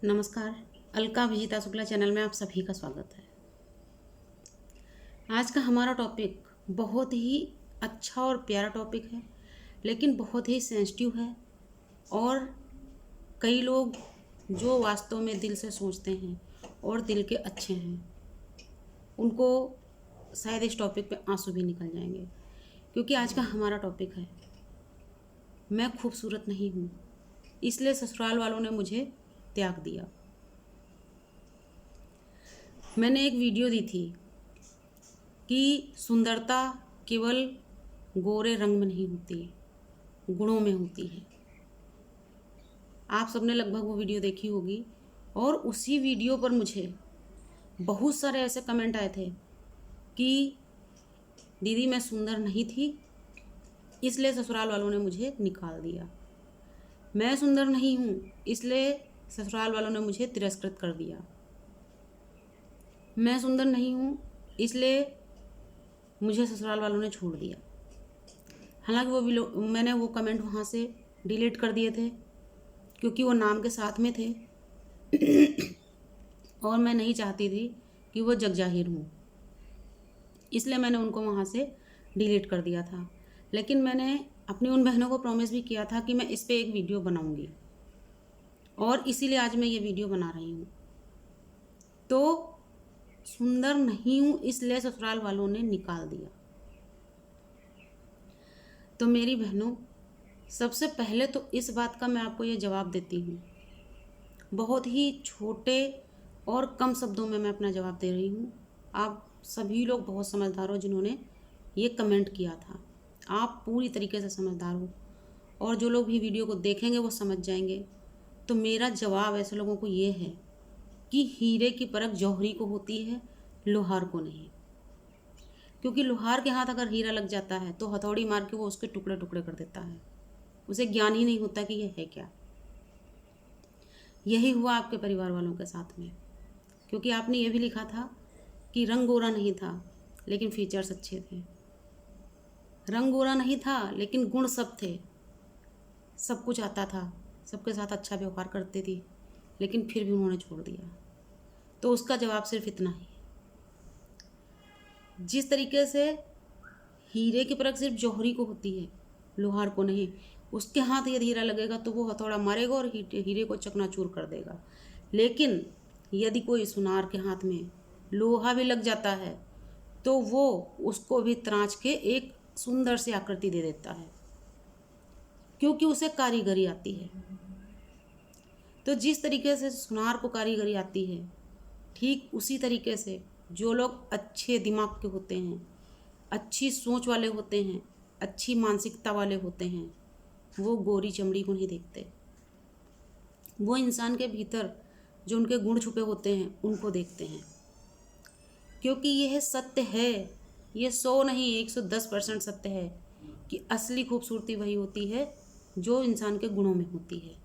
नमस्कार। अलका विजिता शुक्ला चैनल में आप सभी का स्वागत है। आज का हमारा टॉपिक बहुत ही अच्छा और प्यारा टॉपिक है, लेकिन बहुत ही सेंसिटिव है। और कई लोग जो वास्तव में दिल से सोचते हैं और दिल के अच्छे हैं, उनको शायद इस टॉपिक पे आंसू भी निकल जाएंगे, क्योंकि आज का हमारा टॉपिक है मैं खूबसूरत नहीं हूँ, इसलिए ससुराल वालों ने मुझे त्याग दिया। मैंने एक वीडियो दी थी कि सुंदरता केवल गोरे रंग में नहीं होती, गुणों में होती है। आप सबने लगभग वो वीडियो देखी होगी। और उसी वीडियो पर मुझे बहुत सारे ऐसे कमेंट आए थे कि दीदी मैं सुंदर नहीं थी, इसलिए ससुराल वालों ने मुझे निकाल दिया। मैं सुंदर नहीं हूँ, इसलिए ससुराल वालों ने मुझे तिरस्कृत कर दिया। मैं सुंदर नहीं हूँ, इसलिए मुझे ससुराल वालों ने छोड़ दिया। हालांकि मैंने वो कमेंट वहाँ से डिलीट कर दिए थे, क्योंकि वो नाम के साथ में थे और मैं नहीं चाहती थी कि वो जग जाहिर हूँ, इसलिए मैंने उनको वहाँ से डिलीट कर दिया था। लेकिन मैंने अपनी उन बहनों को प्रॉमिस भी किया था कि मैं इस पर एक वीडियो बनाऊँगी, और इसीलिए आज मैं ये वीडियो बना रही हूँ। तो सुंदर नहीं हूँ, इसलिए ससुराल वालों ने निकाल दिया। तो मेरी बहनों, सबसे पहले तो इस बात का मैं आपको ये जवाब देती हूँ। बहुत ही छोटे और कम शब्दों में मैं अपना जवाब दे रही हूँ। आप सभी लोग बहुत समझदार हो जिन्होंने ये कमेंट किया था। आप पूरी तरीके से समझदार हो, और जो लोग भी वीडियो को देखेंगे वो समझ जाएंगे। तो मेरा जवाब ऐसे लोगों को ये है कि हीरे की परख जौहरी को होती है, लोहार को नहीं। क्योंकि लोहार के हाथ अगर हीरा लग जाता है तो हथौड़ी मार के वो उसके टुकड़े टुकड़े कर देता है, उसे ज्ञान ही नहीं होता कि ये है क्या। यही हुआ आपके परिवार वालों के साथ में, क्योंकि आपने ये भी लिखा था कि रंग गोरा नहीं था लेकिन फीचर्स अच्छे थे। रंग गोरा नहीं था लेकिन गुण सब थे, सब कुछ आता था, सबके साथ अच्छा व्यवहार करते थी, लेकिन फिर भी उन्होंने छोड़ दिया। तो उसका जवाब सिर्फ इतना ही, जिस तरीके से हीरे की परख सिर्फ जौहरी को होती है, लोहार को नहीं। उसके हाथ यदि हीरा लगेगा तो वो हथौड़ा मारेगा और हीरे को चकनाचूर कर देगा। लेकिन यदि कोई सुनार के हाथ में लोहा भी लग जाता है तो वो उसको भी तराश के एक सुंदर सी आकृति दे देता है, क्योंकि उसे कारीगरी आती है। तो जिस तरीके से सुनार को कारीगरी आती है, ठीक उसी तरीके से जो लोग अच्छे दिमाग के होते हैं, अच्छी सोच वाले होते हैं, अच्छी मानसिकता वाले होते हैं, वो गोरी चमड़ी को नहीं देखते। वो इंसान के भीतर जो उनके गुण छुपे होते हैं उनको देखते हैं। क्योंकि यह सत्य है, ये 100 नहीं 110% सत्य है कि असली खूबसूरती वही होती है जो इंसान के गुणों में होती है।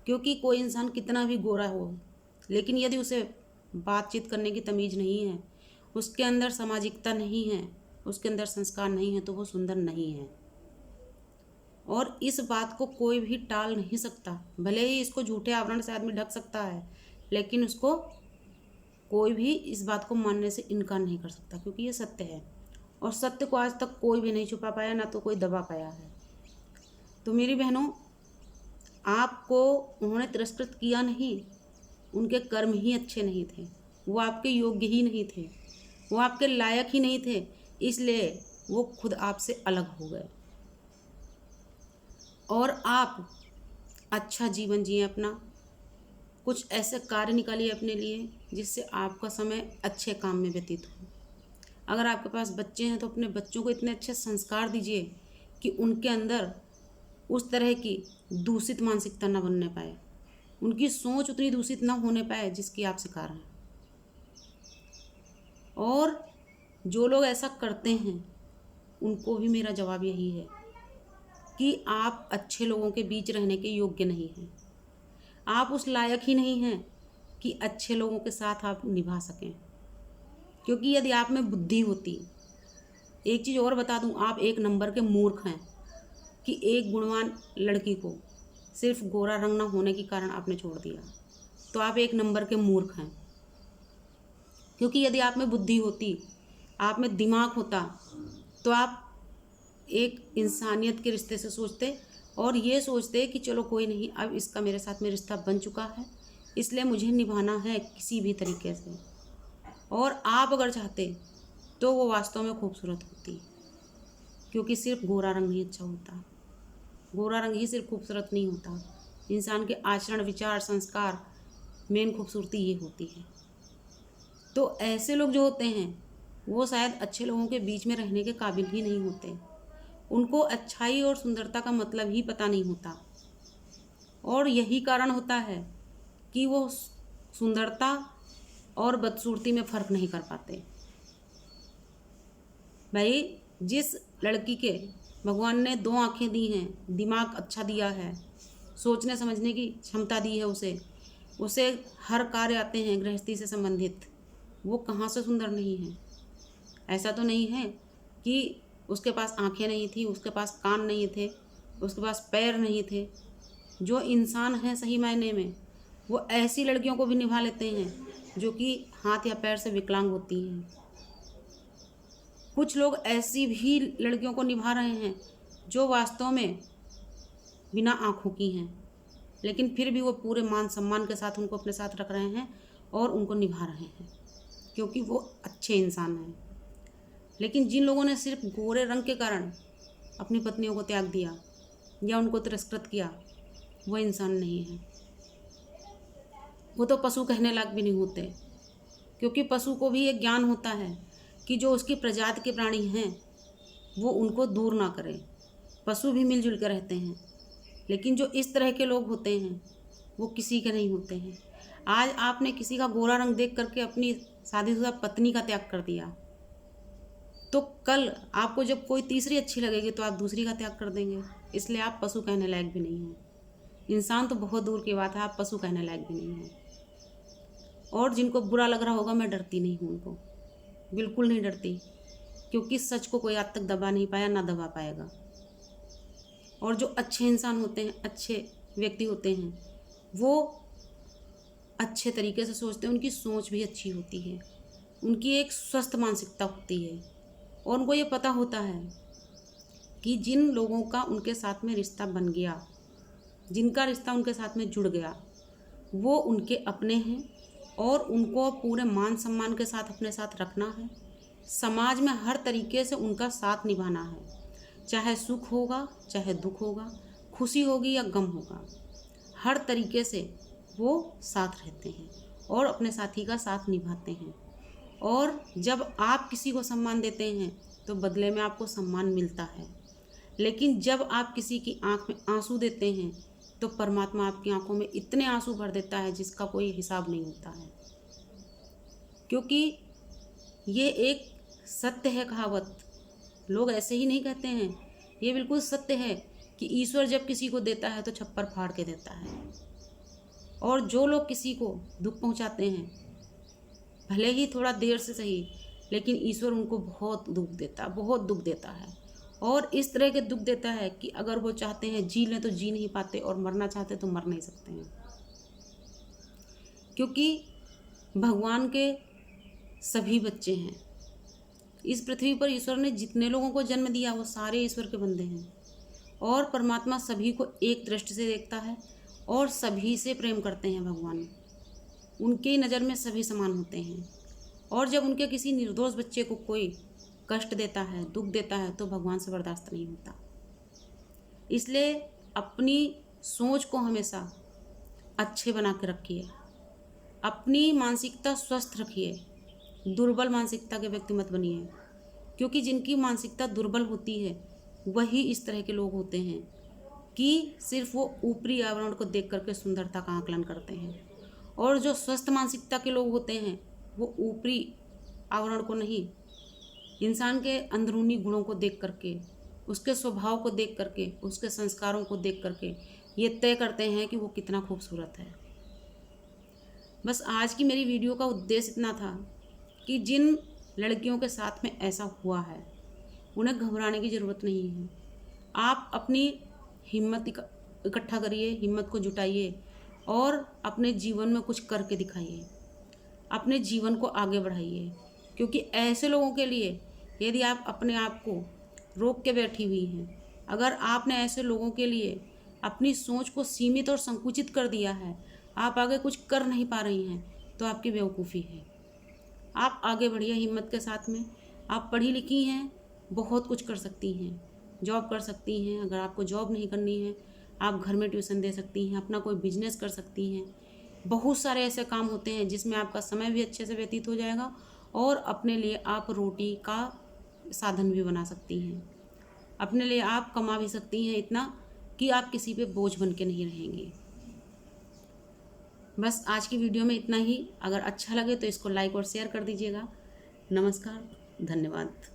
क्योंकि कोई इंसान कितना भी गोरा हो, लेकिन यदि उसे बातचीत करने की तमीज़ नहीं है, उसके अंदर सामाजिकता नहीं है, उसके अंदर संस्कार नहीं है, तो वो सुंदर नहीं है। और इस बात को कोई भी टाल नहीं सकता। भले ही इसको झूठे आवरण से आदमी ढक सकता है, लेकिन उसको कोई भी इस बात को मानने से इनकार नहीं कर सकता, क्योंकि ये सत्य है। और सत्य को आज तक कोई भी नहीं छुपा पाया, ना तो कोई दबा पाया है। तो मेरी बहनों, आपको उन्होंने तिरस्कृत किया नहीं, उनके कर्म ही अच्छे नहीं थे, वो आपके योग्य ही नहीं थे, वो आपके लायक ही नहीं थे, इसलिए वो खुद आपसे अलग हो गए। और आप अच्छा जीवन जिए अपना, कुछ ऐसे कार्य निकालिए अपने लिए जिससे आपका समय अच्छे काम में व्यतीत हो। अगर आपके पास बच्चे हैं तो अपने बच्चों को इतने अच्छे संस्कार दीजिए कि उनके अंदर उस तरह की दूषित मानसिकता न बनने पाए, उनकी सोच उतनी दूषित ना होने पाए जिसकी आप शिकार हैं। और जो लोग ऐसा करते हैं उनको भी मेरा जवाब यही है कि आप अच्छे लोगों के बीच रहने के योग्य नहीं हैं। आप उस लायक ही नहीं हैं कि अच्छे लोगों के साथ आप निभा सकें। क्योंकि यदि आप में बुद्धि होती, एक चीज़ और बता दूं, आप एक नंबर के मूर्ख हैं कि एक गुणवान लड़की को सिर्फ गोरा रंग ना होने के कारण आपने छोड़ दिया। तो आप एक नंबर के मूर्ख हैं। क्योंकि यदि आप में बुद्धि होती, आप में दिमाग होता, तो आप एक इंसानियत के रिश्ते से सोचते और ये सोचते कि चलो कोई नहीं, अब इसका मेरे साथ में रिश्ता बन चुका है, इसलिए मुझे निभाना है किसी भी तरीके से। और आप अगर चाहते तो वो वास्तव में खूबसूरत होती, क्योंकि सिर्फ गोरा रंग नहीं अच्छा होता, गोरा रंग ही सिर्फ खूबसूरत नहीं होता। इंसान के आचरण, विचार, संस्कार, मेन खूबसूरती ये होती है। तो ऐसे लोग जो होते हैं वो शायद अच्छे लोगों के बीच में रहने के काबिल ही नहीं होते। उनको अच्छाई और सुंदरता का मतलब ही पता नहीं होता, और यही कारण होता है कि वो सुंदरता और बदसूरती में फ़र्क नहीं कर पाते। भाई, जिस लड़की के भगवान ने 2 आँखें दी हैं, दिमाग अच्छा दिया है, सोचने समझने की क्षमता दी है, उसे हर कार्य आते हैं गृहस्थी से संबंधित, वो कहाँ से सुंदर नहीं है? ऐसा तो नहीं है कि उसके पास आँखें नहीं थी, उसके पास कान नहीं थे, उसके पास पैर नहीं थे। जो इंसान है सही मायने में, वो ऐसी लड़कियों को भी निभा लेते हैं जो कि हाथ या पैर से विकलांग होती हैं। कुछ लोग ऐसी भी लड़कियों को निभा रहे हैं जो वास्तव में बिना आँखों की हैं, लेकिन फिर भी वो पूरे मान सम्मान के साथ उनको अपने साथ रख रहे हैं और उनको निभा रहे हैं, क्योंकि वो अच्छे इंसान हैं। लेकिन जिन लोगों ने सिर्फ गोरे रंग के कारण अपनी पत्नियों को त्याग दिया या उनको तिरस्कृत किया, वो इंसान नहीं है। वो तो पशु कहने लायक भी नहीं होते, क्योंकि पशु को भी एक ज्ञान होता है कि जो उसकी प्रजाति के प्राणी हैं वो उनको दूर ना करें। पशु भी मिलजुल कर रहते हैं, लेकिन जो इस तरह के लोग होते हैं वो किसी के नहीं होते हैं। आज आपने किसी का गोरा रंग देख करके अपनी शादीशुदा पत्नी का त्याग कर दिया, तो कल आपको जब कोई तीसरी अच्छी लगेगी तो आप दूसरी का त्याग कर देंगे। इसलिए आप पशु कहने लायक भी नहीं हैं। इंसान तो बहुत दूर की बात है, आप पशु कहने लायक भी नहीं हैं। और जिनको बुरा लग रहा होगा, मैं डरती नहीं हूँ उनको, बिल्कुल नहीं डरती, क्योंकि सच को कोई आज तक दबा नहीं पाया, ना दबा पाएगा। और जो अच्छे इंसान होते हैं, अच्छे व्यक्ति होते हैं, वो अच्छे तरीके से सोचते हैं, उनकी सोच भी अच्छी होती है, उनकी एक स्वस्थ मानसिकता होती है, और उनको ये पता होता है कि जिन लोगों का उनके साथ में रिश्ता बन गया, जिनका रिश्ता उनके साथ में जुड़ गया, वो उनके अपने हैं और उनको पूरे मान सम्मान के साथ अपने साथ रखना है। समाज में हर तरीके से उनका साथ निभाना है, चाहे सुख होगा चाहे दुख होगा, खुशी होगी या गम होगा, हर तरीके से वो साथ रहते हैं और अपने साथी का साथ निभाते हैं। और जब आप किसी को सम्मान देते हैं तो बदले में आपको सम्मान मिलता है, लेकिन जब आप किसी की आंख में आंसू देते हैं तो परमात्मा आपकी आंखों में इतने आंसू भर देता है जिसका कोई हिसाब नहीं होता है। क्योंकि ये एक सत्य है कहावत, लोग ऐसे ही नहीं कहते हैं, ये बिल्कुल सत्य है कि ईश्वर जब किसी को देता है तो छप्पर फाड़ के देता है। और जो लोग किसी को दुख पहुंचाते हैं, भले ही थोड़ा देर से सही, लेकिन ईश्वर उनको बहुत दुख देता है। और इस तरह के दुख देता है कि अगर वो चाहते हैं जी लें तो जी नहीं पाते, और मरना चाहते तो मर नहीं सकते हैं। क्योंकि भगवान के सभी बच्चे हैं। इस पृथ्वी पर ईश्वर ने जितने लोगों को जन्म दिया वो सारे ईश्वर के बंदे हैं, और परमात्मा सभी को एक दृष्टि से देखता है और सभी से प्रेम करते हैं। भगवान, उनके नज़र में सभी समान होते हैं, और जब उनके किसी निर्दोष बच्चे को कोई कष्ट देता है, दुख देता है, तो भगवान से बर्दाश्त नहीं होता। इसलिए अपनी सोच को हमेशा अच्छे बना के रखिए, अपनी मानसिकता स्वस्थ रखिए, दुर्बल मानसिकता के व्यक्ति मत बनिए। क्योंकि जिनकी मानसिकता दुर्बल होती है वही इस तरह के लोग होते हैं कि सिर्फ वो ऊपरी आवरण को देख करके सुंदरता का आकलन करते हैं, और जो स्वस्थ मानसिकता के लोग होते हैं वो ऊपरी आवरण को नहीं, इंसान के अंदरूनी गुणों को देख करके, उसके स्वभाव को देख करके, उसके संस्कारों को देख करके ये तय करते हैं कि वो कितना खूबसूरत है। बस आज की मेरी वीडियो का उद्देश्य इतना था कि जिन लड़कियों के साथ में ऐसा हुआ है उन्हें घबराने की ज़रूरत नहीं है। आप अपनी हिम्मत इकट्ठा करिए, हिम्मत को जुटाइए और अपने जीवन में कुछ करके दिखाइए, अपने जीवन को आगे बढ़ाइए। क्योंकि ऐसे लोगों के लिए यदि आप अपने आप को रोक के बैठी हुई हैं, अगर आपने ऐसे लोगों के लिए अपनी सोच को सीमित और संकुचित कर दिया है, आप आगे कुछ कर नहीं पा रही हैं, तो आपकी बेवकूफ़ी है। आप आगे बढ़िए हिम्मत के साथ में। आप पढ़ी लिखी हैं, बहुत कुछ कर सकती हैं, जॉब कर सकती हैं। अगर आपको जॉब नहीं करनी है, आप घर में ट्यूशन दे सकती हैं, अपना कोई बिजनेस कर सकती हैं। बहुत सारे ऐसे काम होते हैं जिसमें आपका समय भी अच्छे से व्यतीत हो जाएगा और अपने लिए आप रोटी का साधन भी बना सकती हैं। अपने लिए आप कमा भी सकती हैं इतना कि आप किसी पे बोझ बन के नहीं रहेंगी। बस आज की वीडियो में इतना ही। अगर अच्छा लगे तो इसको लाइक और शेयर कर दीजिएगा। नमस्कार, धन्यवाद।